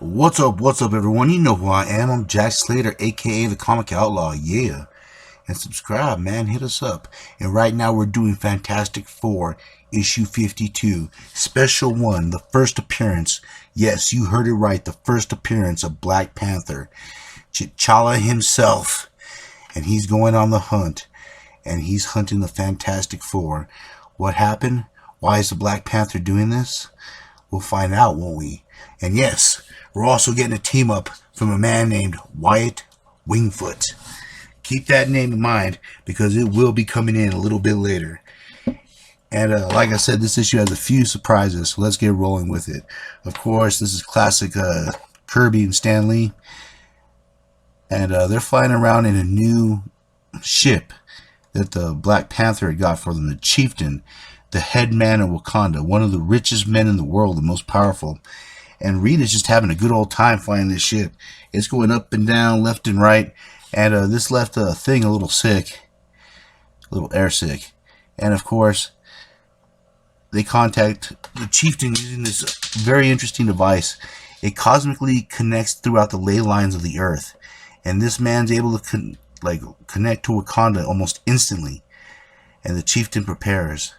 What's up, everyone? You know who I am. I'm Jack Slater, aka the Comic Outlaw. Yeah. And subscribe, man. Hit us up. And right now we're doing Fantastic Four, issue 52, special one, the first appearance. Yes, you heard it right. The first appearance of Black Panther. T'Challa himself. And he's going on the hunt. And he's hunting the Fantastic Four. What happened? Why is the Black Panther doing this? We'll find out, won't we? And yes, we're also getting a team up from a man named Wyatt Wingfoot. Keep that name in mind because it will be coming in a little bit later. And like I said, this issue has a few surprises, so let's get rolling with it. Of course, this is classic Kirby and Stan Lee. And they're flying around in a new ship that the Black Panther had got for them, the Chieftain, the head man of Wakanda, one of the richest men in the world, the most powerful. And Reed is just having a good old time flying this ship. It's going up and down, left and right. And this left the Thing a little sick, a little airsick. And of course, they contact the Chieftain using this very interesting device. It cosmically connects throughout the ley lines of the earth. And this man's able to connect to Wakanda almost instantly. And the Chieftain prepares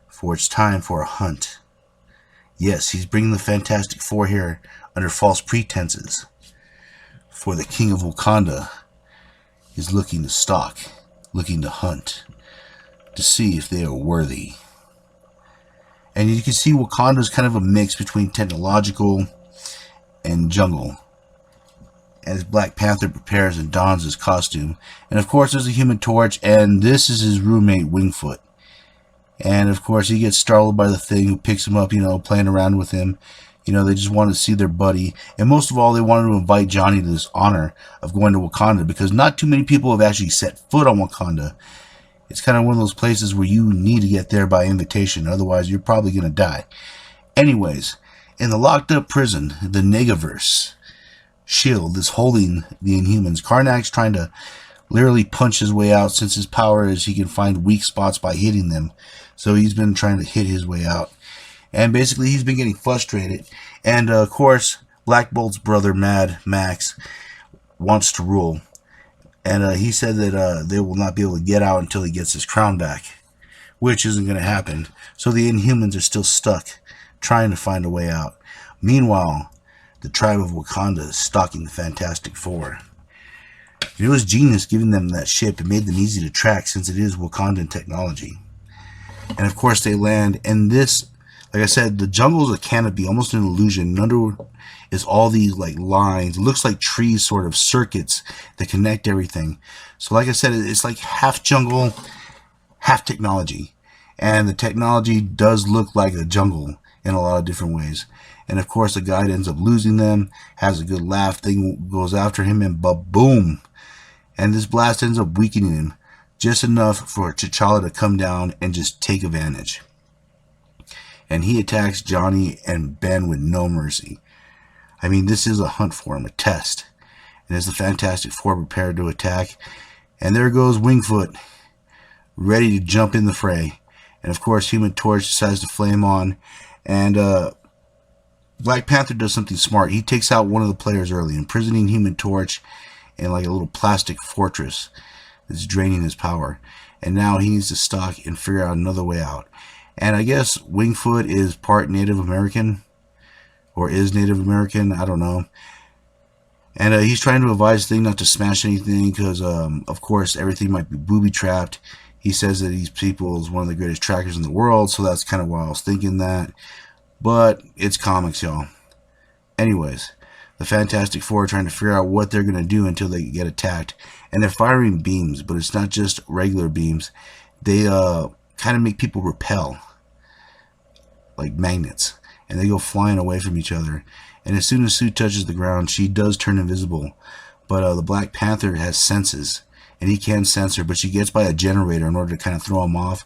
for it's time for a hunt. Yes, he's bringing the Fantastic Four here under false pretenses. For the King of Wakanda is looking to stalk, looking to hunt, to see if they are worthy. And you can see Wakanda is kind of a mix between technological and jungle. As Black Panther prepares and dons his costume. And of course there's a Human Torch, and this is his roommate Wingfoot. And of course he gets startled by the Thing, who picks him up, playing around with him. They just want to see their buddy. And most of all, they wanted to invite Johnny to this honor of going to Wakanda, because not too many people have actually set foot on Wakanda. It's kind of one of those places where you need to get there by invitation, otherwise you're probably going to die. Anyways, in the locked up prison, the Negaverse shield is holding the Inhumans. Karnak's trying to literally punch his way out, since his power is he can find weak spots by hitting them. So he's been trying to hit his way out. And basically he's been getting frustrated. And of course, Black Bolt's brother, Mad Max, wants to rule. And he said that they will not be able to get out until he gets his crown back, which isn't going to happen. So the Inhumans are still stuck, trying to find a way out. Meanwhile, the tribe of Wakanda is stalking the Fantastic Four. It was genius giving them that ship. It made them easy to track, since it is Wakandan technology. And of course they land, and this, like I said, the jungle is a canopy, almost an illusion. And under is all these lines. It looks like trees, sort of circuits that connect everything. So like I said, it's like half jungle, half technology. And the technology does look like a jungle in a lot of different ways. And of course the guy ends up losing them, has a good laugh, Thing goes after him, and boom. And this blast ends up weakening him, just enough for T'Challa to come down and just take advantage. And he attacks Johnny and Ben with no mercy. I mean, this is a hunt for him, a test. And as the Fantastic Four prepare to attack, and there goes Wingfoot, ready to jump in the fray. And of course Human Torch decides to flame on, and Black Panther does something smart. He takes out one of the players early, imprisoning Human Torch in like a little plastic fortress that's draining his power. And now he needs to stalk and figure out another way out. And I guess Wingfoot is part Native American, or is Native American, I don't know. And he's trying to advise Thing not to smash anything, because of course everything might be booby trapped. He says that these people is one of the greatest trackers in the world, so that's kind of why I was thinking that. But it's comics, y'all. Anyways, the Fantastic Four are trying to figure out what they're going to do until they get attacked. And they're firing beams, but it's not just regular beams. They kind of make people repel, like magnets. And they go flying away from each other. And as soon as Sue touches the ground, she does turn invisible. But the Black Panther has senses, and he can sense her, but she gets by a generator in order to kind of throw him off.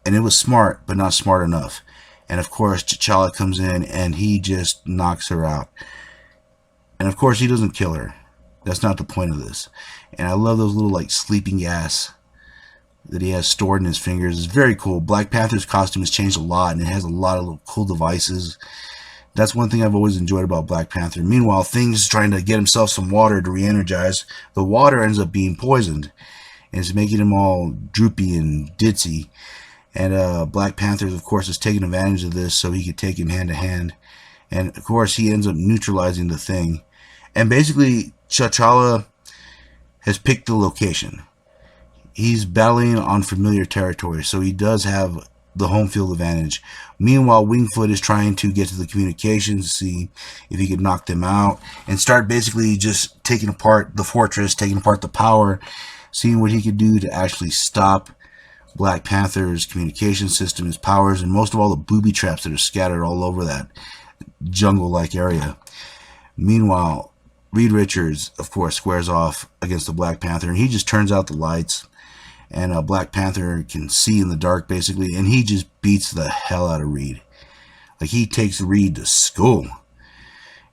And it was smart, but not smart enough. And of course T'Challa comes in and he just knocks her out. And of course he doesn't kill her. That's not the point of this. And I love those little sleeping gas that he has stored in his fingers. It's very cool. Black Panther's costume has changed a lot, and it has a lot of little cool devices That's one thing I've always enjoyed about Black Panther. Meanwhile, Thing's trying to get himself some water to re-energize. The water ends up being poisoned, and it's making him all droopy and ditzy. And Black Panther, of course, is taking advantage of this so he could take him hand to hand. And, of course, he ends up neutralizing the Thing. And basically, T'Challa has picked the location. He's battling on familiar territory, so he does have the home field advantage. Meanwhile, Wingfoot is trying to get to the communications to see if he could knock them out and start basically just taking apart the fortress, taking apart the power, seeing what he could do to actually stop Black Panther's communication system, his powers, and most of all the booby traps that are scattered all over that jungle-like area. Meanwhile, Reed Richards, of course, squares off against the Black Panther, and he just turns out the lights, and Black Panther can see in the dark, basically, and he just beats the hell out of Reed. Like, he takes Reed to school.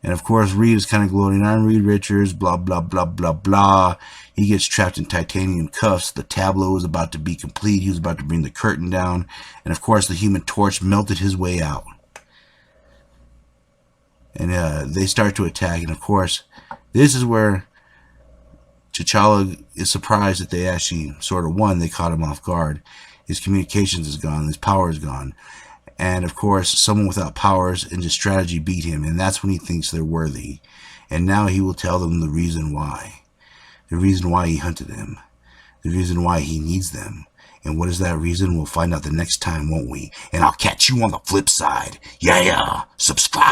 And, of course, Reed is kind of gloating, I'm Reed Richards, blah, blah, blah, blah, blah. He gets trapped in titanium cuffs. The tableau is about to be complete. He was about to bring the curtain down. And, of course, the Human Torch melted his way out. And they start to attack. And, of course, this is where T'Challa is surprised that they actually sort of won. They caught him off guard. His communications is gone. His power is gone. And, of course, someone without powers and just strategy beat him. And that's when he thinks they're worthy. And now he will tell them the reason why. The reason why he hunted them. The reason why he needs them. And what is that reason? We'll find out the next time, won't we? And I'll catch you on the flip side. Yeah, subscribe.